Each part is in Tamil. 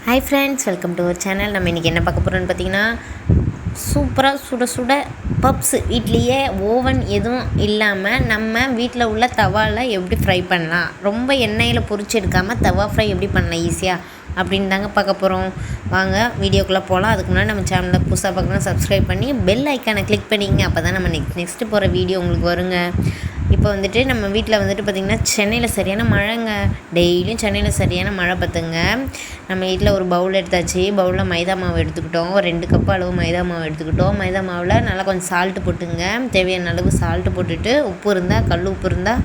Hi friends, welcome to our channel. நம்ம இன்றைக்கி என்ன பார்க்க போகிறோன்னு பார்த்தீங்கன்னா, சூப்பராக சுட சுட பப்ஸ் வீட்லேயே ஓவன் எதுவும் இல்லாமல் நம்ம வீட்டில் உள்ள தவாவில் எப்படி ஃப்ரை பண்ணலாம், ரொம்ப எண்ணெயில் பொரிச்சு எடுக்காமல் தவா ஃப்ரை எப்படி பண்ணலாம் ஈஸியாக அப்படின்னு தாங்க பார்க்க போகிறோம். வாங்க வீடியோக்குள்ளே போகலாம். அதுக்கு முன்னாடி நம்ம சேனலில் புதுசாக பார்க்கணும் சப்ஸ்கிரைப் பண்ணி பெல் ஐக்கானை கிளிக் பண்ணிங்க. அப்போ தான் நம்ம நெக்ஸ்ட்டு போகிற வீடியோ உங்களுக்கு வருங்க. இப்போ வந்துட்டு நம்ம வீட்டில் வந்துட்டு பார்த்திங்கன்னா சென்னையில் சரியான மழைங்க. டெய்லியும் சென்னையில் சரியான மழை பார்த்துங்க. நம்ம வீட்டில் ஒரு பவுல் எடுத்தாச்சு. பவுலில் மைதா மாவு எடுத்துக்கிட்டோம். ஒரு 2 கப் அளவு மைதா மாவு எடுத்துக்கிட்டோம். மைதா மாவில் நல்லா கொஞ்சம் சால்ட்டு போட்டுங்க. தேவையான அளவு சால்ட்டு போட்டுட்டு உப்பு இருந்தால் கல் உப்பு இருந்தால்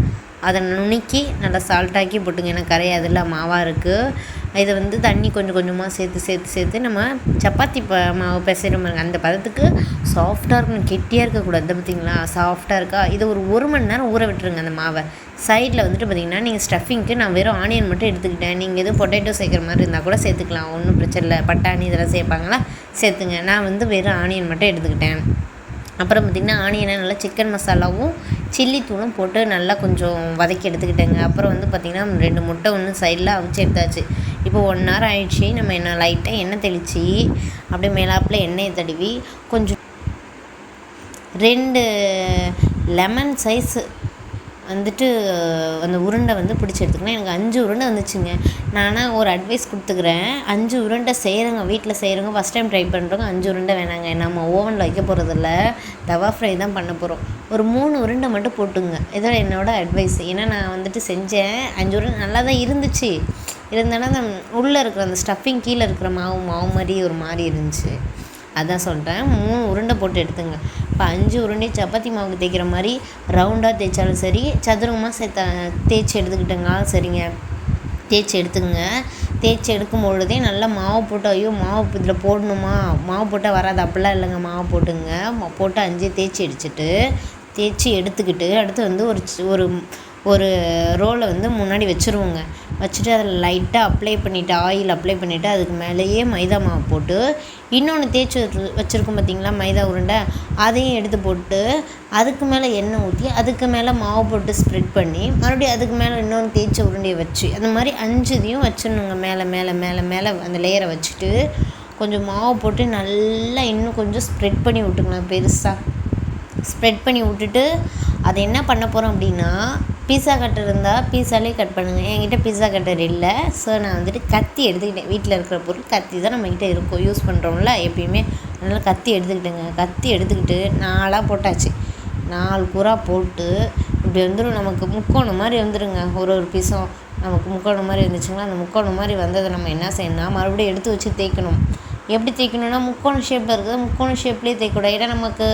அதை நுணுக்கி நல்லா சால்ட்டாக்கி போட்டுங்க. ஏன்னா கரையாதில்ல, மாவாக இருக்குது. இதை வந்து தண்ணி கொஞ்சம் கொஞ்சமாக சேர்த்து நம்ம சப்பாத்தி மாவு பிசைகிற மாதிரி அந்த பதத்துக்கு சாஃப்டாக இருக்கணும், கெட்டியாக இருக்கக்கூடாது. பார்த்திங்களா சாஃப்டாக இருக்கா? இதை ஒரு மணி நேரம் ஊற விட்டுருங்க அந்த மாவை. சைடில் வந்துட்டு பார்த்திங்கன்னா நீங்கள் ஸ்டஃபிங்க்கு நான் வெறும் ஆனியன் மட்டும் எடுத்துக்கிட்டேன். நீங்கள் எதுவும் பொட்டேட்டோ சேர்க்குற மாதிரி இருந்தால் கூட சேர்த்துக்கலாம், ஒன்றும் பிரச்சனை இல்லை. பட்டாணி இதெல்லாம் சேர்ப்பாங்களா, சேர்த்துங்க. நான் வந்து வெறும் ஆனியன் மட்டும் எடுத்துக்கிட்டேன். அப்புறம் பார்த்திங்கன்னா ஆனியனை நல்லா சிக்கன் மசாலாவும் சில்லி தூளும் போட்டு நல்லா கொஞ்சம் வதக்கி எடுத்துக்கிட்டேங்க. அப்புறம் வந்து பார்த்திங்கன்னா 2 முட்டை ஒன்று சைடில் அவிச்சு எடுத்தாச்சு. இப்போ 1 hour ஆயிடுச்சு. நம்ம லைட்டாக எண்ணெய் தெளித்து அப்படியே மேலாப்பில் எண்ணெயை தடவி கொஞ்சம் 2 லெமன் சைஸு வந்துட்டு அந்த உருண்டை வந்து பிடிச்சி எடுத்துக்கணும். எனக்கு 5 உருண்டை வந்துச்சுங்க. நானாக ஒரு அட்வைஸ் கொடுத்துக்கிறேன். 5 உருண்டை செய்கிறவங்க, வீட்டில் செய்கிறவங்க, ஃபஸ்ட் டைம் ட்ரை பண்ணுறவங்க 5 உருண்டை வேணாங்க. நம்ம ஓவனில் வைக்க போகிறதில்ல, தவா ஃப்ரை தான் பண்ண போகிறோம். ஒரு 3 உருண்டை மட்டும் போட்டுங்க. இதோட என்னோடய அட்வைஸ். ஏன்னா நான் வந்துட்டு செஞ்சேன். 5 உருண்டை நல்லா தான் இருந்துச்சு. இருந்தாலும் அந்த உள்ளே இருக்கிற அந்த ஸ்டஃபிங் கீழே இருக்கிற மாவு மாதிரி ஒரு மாதிரி இருந்துச்சு. அதான் சொல்கிறேன். 3 உருண்டை போட்டு எடுத்துங்க. இப்போ 5 உருண்டை சப்பாத்தி மாவுக்கு தேய்க்கிற மாதிரி ரவுண்டாக தேய்ச்சாலும் சரி, சதுரமாக தேய்ச்சி எடுத்துக்கிட்டேங்கனாலும் சரிங்க. தேய்ச்சி எடுத்துங்க. தேய்ச்சி எடுக்கும் பொழுதே நல்லா மாவு போட்டு, ஐயோ மாவு இதில் போடணுமா, மாவு போட்டால் வராது அப்படிலாம் இல்லைங்க. மாவு போட்டுங்க. போட்டு 5 தேய்ச்சி எடுத்துக்கிட்டு அடுத்து வந்து ஒரு ரோலை வந்து முன்னாடி வச்சுருவோங்க. வச்சுட்டு அதில் லைட்டாக ஆயில் அப்ளை பண்ணிவிட்டு அதுக்கு மேலேயே மைதா மாவு போட்டு இன்னொன்று தேய்ச்சி வச்சுருக்கோம் பார்த்திங்களா மைதா உருண்டை, அதையும் எடுத்து போட்டு அதுக்கு மேலே எண்ணெய் ஊற்றி அதுக்கு மேலே மாவு போட்டு ஸ்ப்ரெட் பண்ணி மறுபடியும் அதுக்கு மேலே இன்னொன்று தேய்ச்ச உருண்டையை வச்சு அந்த மாதிரி 5 வச்சிடணுங்க. மேலே அந்த லேயரை வச்சுட்டு கொஞ்சம் மாவு போட்டு நல்லா இன்னும் கொஞ்சம் ஸ்ப்ரெட் பண்ணி விட்டுக்கலாம். பெருசாக ஸ்ப்ரெட் பண்ணி விட்டுட்டு அதை என்ன பண்ண போகிறோம் அப்படின்னா, பீஸா கட்டர் இருந்தால் பீஸாலே கட் பண்ணுங்கள். என்கிட்ட பீஸா கட்டர் இல்லை. ஸோ நான் வந்துட்டு கத்தி எடுத்துக்கிட்டேன். வீட்டில் இருக்கிற பொருள் கத்தி தான் நம்மக்கிட்ட இருக்கும், யூஸ் பண்ணுறோம்ல எப்பயுமே. அதனால் கத்தி எடுத்துக்கிட்டேங்க. கத்தி எடுத்துக்கிட்டு 4ஆக போட்டாச்சு. 4 கூறாக போட்டு இப்படி வந்துடும். நமக்கு முக்கோணம் மாதிரி வந்துடுங்க. ஒரு பீஸும் நமக்கு முக்கோணம் மாதிரி வந்துச்சுங்களா. அந்த முக்கோணம் மாதிரி வந்ததை நம்ம என்ன செய்யணும்னா மறுபடியும் எடுத்து வச்சு தேய்க்கணும். எப்படி தேய்க்கணுன்னா முக்கோண ஷேப்பில் இருக்குது, முக்கோண ஷேப்லேயே தேய்க்கூடாது. ஏன்னா நமக்கு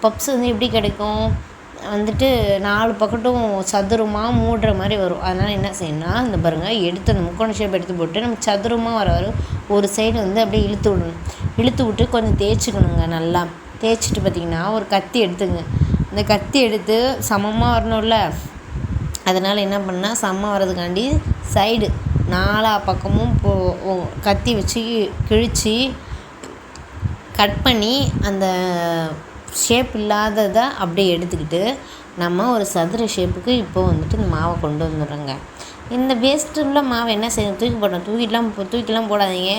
பப்ஸ் வந்து எப்படி கிடைக்கும் வந்துட்டு 4 பக்கட்டும் சதுரமாக மூடுற மாதிரி வரும். அதனால் என்ன செய்யணும்னா இந்த பாருங்கள், எடுத்து அந்த முக்கோண ஷேப் எடுத்து போட்டு நம்ம சதுரமாக வர ஒரு சைடு வந்து அப்படியே இழுத்து விடணும். இழுத்து விட்டு கொஞ்சம் தேய்ச்சிக்கணுங்க. நல்லா தேய்ச்சிட்டு பார்த்திங்கன்னா ஒரு கத்தி எடுத்துங்க. இந்த கத்தி எடுத்து சமமாக வரணும்ல, அதனால் என்ன பண்ணால் சமமாக வர்றதுக்காண்டி சைடு 4 பக்கமும் கத்தி வச்சு கிழித்து கட் பண்ணி அந்த ஷேப் இல்லாததை அப்படியே எடுத்துக்கிட்டு நம்ம ஒரு சதுர ஷேப்புக்கு இப்போது வந்துட்டு இந்த மாவை கொண்டு வந்துடுறோங்க. இந்த வேஸ்ட்டுள்ள மாவை என்ன செய்யணும், தூக்கிலாம் போடாதீங்க.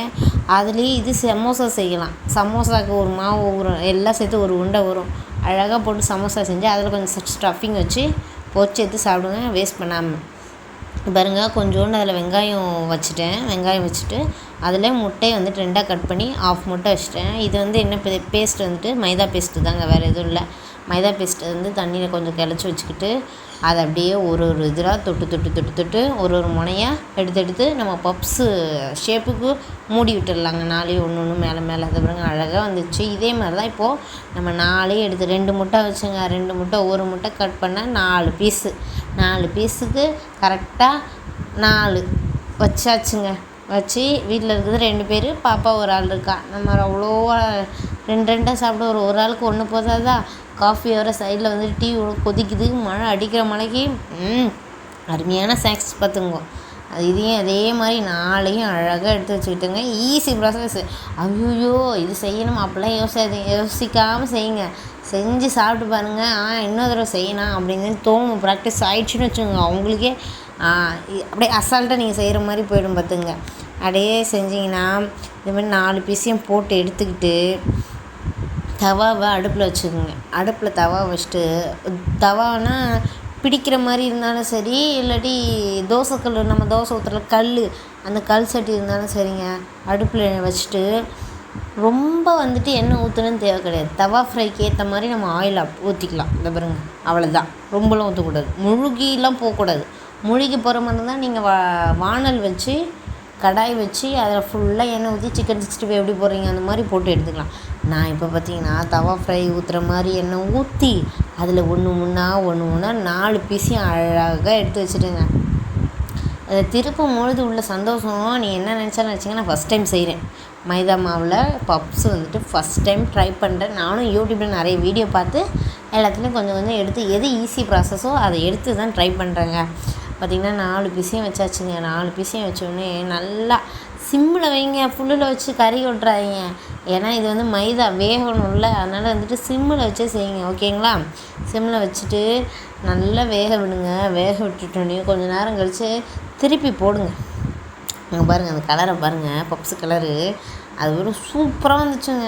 அதுலேயே இது சமோசா செய்யலாம். சமோசாவுக்கு ஒரு மாவு எல்லாம் சேர்த்து ஒரு உருண்டை வரும். அழகாக போட்டு சமோசா செஞ்சு அதில் கொஞ்சம் ஸ்டஃபிங் வச்சு பொரிச்சு எடுத்து சாப்பிடுங்க, வேஸ்ட் பண்ணாமல். பாருங்கள், கொஞ்சோண்டு அதில் வெங்காயம் வச்சுட்டு அதில் முட்டையை வந்துட்டு 2ஆக கட் பண்ணி 1/2 முட்டை வச்சுட்டேன். இது வந்து என்ன பேஸ்ட் வந்துட்டு மைதா பேஸ்ட்டு தாங்க, வேறு எதுவும் இல்லை. மைதா பேஸ்ட்டு வந்து தண்ணியில் கொஞ்சம் கிளச்சி வச்சுக்கிட்டு அதை அப்படியே ஒரு இதாக தொட்டு ஒரு முனையாக எடுத்து நம்ம பப்ஸு ஷேப்புக்கு மூடி விட்டுடலாங்க. 4 ஒன்று மேலே அது பாருங்க அழகாக வந்துச்சு. இதே மாதிரி தான் இப்போது நம்ம 4 எடுத்து 2 முட்டை வச்சுங்க. 2 முட்டை, ஒரு முட்டை கட் பண்ணால் 4 பீஸுக்கு கரெக்டாக 4 வச்சாச்சுங்க. வச்சு வீட்டில் இருக்கிறது 2 பேர், பாப்பா ஒரு ஆள் இருக்கா. நம்ம அவ்வளோவா 2 சாப்பிட ஒரு ஆளுக்கு 1 போதாதா. காஃபி வர சைடில் வந்து டீ கொதிக்குது. மழை அடிக்கிற மழைக்கு அருமையான ஸ்நாக்ஸ் பார்த்துங்க. இதையும் அதே மாதிரி 4 அழகாக எடுத்து வச்சுக்கிட்டுங்க. Easy process. ஐயோ இது செய்யணும் அப்படிலாம் யோசிக்காமல் செய்யுங்க. செஞ்சு சாப்பிட்டு பாருங்கள். இன்னொரு தடவை செய்யணும் அப்படின்னு தோணும். ப்ராக்டிஸ் ஆகிடுச்சின்னு வச்சுக்கோங்க. அவங்களுக்கே அப்படியே அசால்ட்டாக நீங்கள் செய்கிற மாதிரி போயிடும் பார்த்துங்க. அப்படியே செஞ்சிங்கன்னா இந்த மாதிரி 4 பீஸையும் போட்டு எடுத்துக்கிட்டு தவாவை அடுப்பில் வச்சுக்கோங்க. அடுப்பில் தவா வச்சுட்டு, தவானா பிடிக்கிற மாதிரி இருந்தாலும் சரி, இல்லாட்டி தோசைக்கல், நம்ம தோசை ஊற்றுற கல், அந்த கல் சட்டி இருந்தாலும் சரிங்க, அடுப்பில் வச்சுட்டு ரொம்ப வந்துட்டு எண்ணெய் ஊற்றணுன்னு தேவை கிடையாது. தவா ஃப்ரைக்கு ஏற்ற மாதிரி நம்ம ஆயில் ஊற்றிக்கலாம். இந்த பாருங்க, அவ்வளோதான். ரொம்பலாம் ஊற்றக்கூடாது, முழுகிலாம் போகக்கூடாது. முழுகி போகிற மாதிரி தான் நீங்கள் வானல் வச்சு கடாய் வச்சு அதில் ஃபுல்லாக எண்ணெய் ஊற்றி சிக்கன் 65 எப்படி போடுறீங்க அந்த மாதிரி போட்டு எடுத்துக்கலாம். நான் இப்போ பார்த்தீங்கன்னா தவா ஃப்ரை ஊற்றுற மாதிரி எண்ணெய் ஊற்றி அதில் ஒன்று ஒன்றா 4 பீஸையும் அழகாக எடுத்து வச்சுட்டுங்க. அதை திருப்பும் பொழுது உள்ள சந்தோஷம் நீ என்ன நினச்சாலும் நினச்சிங்க. நான் ஃபஸ்ட் டைம் செய்கிறேன் மைதா மாவில் பப்ஸ் வந்துட்டு ஃபஸ்ட் டைம் ட்ரை பண்ணுறேன். நானும் யூடியூப்பில் நிறைய வீடியோ பார்த்து எல்லாத்துலேயும் கொஞ்சம் கொஞ்சம் எடுத்து எது ஈஸி ப்ராசஸோ அதை எடுத்து தான் ட்ரை பண்ணுறேங்க. பார்த்திங்கன்னா 4 பீஸையும் வச்சாச்சுங்க. 4 பீஸையும் வச்சோடனே நல்லா சிம்மில் வைங்க, ஃபுல்லில் வச்சு கறி விட்றாதீங்க. ஏன்னா இது வந்து மைதா வேகணும்ல, அதனால் வந்துட்டு சிம்மில் வச்சே செய்யுங்க. ஓகேங்களா? சிம்மில் வச்சுட்டு நல்லா வேக விடுங்க. வேக விட்டுட்டோன்னே கொஞ்சம் நேரம் கழித்து திருப்பி போடுங்க. அங்கே பாருங்கள், அந்த கலரை பாருங்கள், பப்ஸு கலரு அது ஒரு சூப்பராக வந்துச்சுங்க.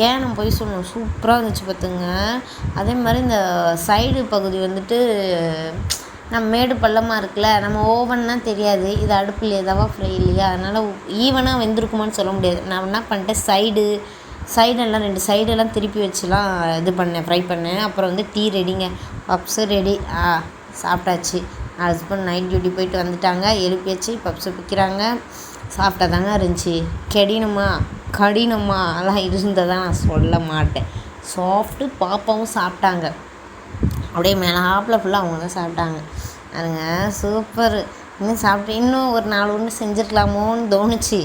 ஏன் நான் போய் சொல்லணும், சூப்பராக வந்துச்சு பார்த்துங்க. அதே மாதிரி இந்த சைடு பகுதி வந்துட்டு நம்ம மேடு பள்ளமாக இருக்குல்ல, நம்ம ஓவன்னா தெரியாது, இது அடுப்பில் ஏதாவா ஃப்ரை இல்லையா, அதனால் ஈவனாக வெந்திருக்குமான்னு சொல்ல முடியாது. நான் என்ன பண்ணிட்டேன், சைடெல்லாம் 2 சைடெல்லாம் திருப்பி வச்சுலாம் இது பண்ணேன், ஃப்ரை பண்ணேன். அப்புறம் வந்து டீ ரெடிங்க, பப்ஸு ரெடி. சாப்பிட்டாச்சு. ஹஸ்பண்ட் நைட் டியூட்டி போயிட்டு வந்துட்டாங்க, எழுப்பியாச்சு. பப்ஸு பிக்கிறாங்க. சாப்பிட்டா தாங்க இருந்துச்சு. கடினமா அதெல்லாம் இருந்ததான் நான் சொல்ல மாட்டேன். சாஃப்ட்டு. பாப்பாவும் சாப்பிட்டாங்க. அப்படியே மேலாப்பில் ஃபுல்லாக அவங்க தான் சாப்பிட்டாங்க. அதுங்க சூப்பர். இன்னும் சாப்பிட்டு இன்னும் ஒரு 4 உருண்டை செஞ்சுருக்கலாமோன்னு தோணுச்சு.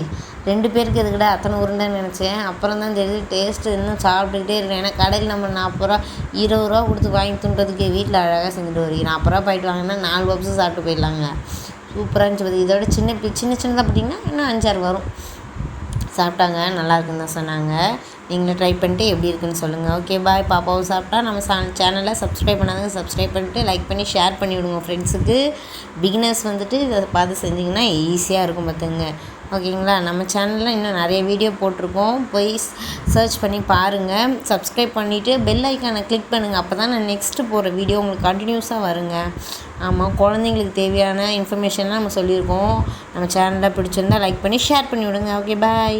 2 பேருக்கு எதுக்கிட்ட அத்தனை உருண்டைன்னு நினச்சேன். அப்புறம் தான் தெரியுது டேஸ்ட்டு இன்னும் சாப்பிட்டுக்கிட்டே இருக்கேன். ஏன்னா கடையில் நம்ம 40 ரூபா 20 ரூபா கொடுத்து வாங்கி துண்டுறதுக்கு வீட்டில் அழகாக செஞ்சுட்டு வருவீங்க. 40 ரூபா போயிட்டு வாங்கினா 4 பப்ஸு சாப்பிட்டு போயிடலாங்க. சூப்பராக இருந்துச்சு. இதோட சின்னதாக பார்த்திங்கன்னா இன்னும் 5-6 வரும். சாப்பிட்டாங்க, நல்லா இருக்குன்னு தான் சொன்னாங்க. நீங்களும் ட்ரை பண்ணிட்டு எப்படி இருக்குன்னு சொல்லுங்கள். ஓகே, பாய். பாப்பாவும் சாப்பிட்டா. நம்ம சேனலை சப்ஸ்கிரைப் பண்ணாதவங்க சப்ஸ்கிரைப் பண்ணிட்டு லைக் பண்ணி ஷேர் பண்ணி விடுங்க ஃப்ரெண்ட்ஸுக்கு. பிகினர்ஸ் வந்துட்டு இதை பார்த்து செஞ்சிங்கன்னா ஈஸியாக இருக்கும் பார்த்துங்க. ஓகேங்களா? நம்ம சேனலில் இன்னும் நிறைய வீடியோ போட்டிருக்கோம், போய் சர்ச் பண்ணி பாருங்கள். சப்ஸ்கிரைப் பண்ணிவிட்டு பெல் ஐக்கானை கிளிக் பண்ணுங்கள். அப்போ தான் நான் நெக்ஸ்ட்டு போகிற வீடியோ உங்களுக்கு கண்டினியூஸாக வருங்க. ஆமாம், குழந்தைங்களுக்கு தேவையான இன்ஃபர்மேஷன்லாம் நம்ம சொல்லியிருக்கோம். நம்ம சேனலில் பிடிச்சிருந்தால் லைக் பண்ணி ஷேர் பண்ணி விடுங்க. ஓகே, பாய்.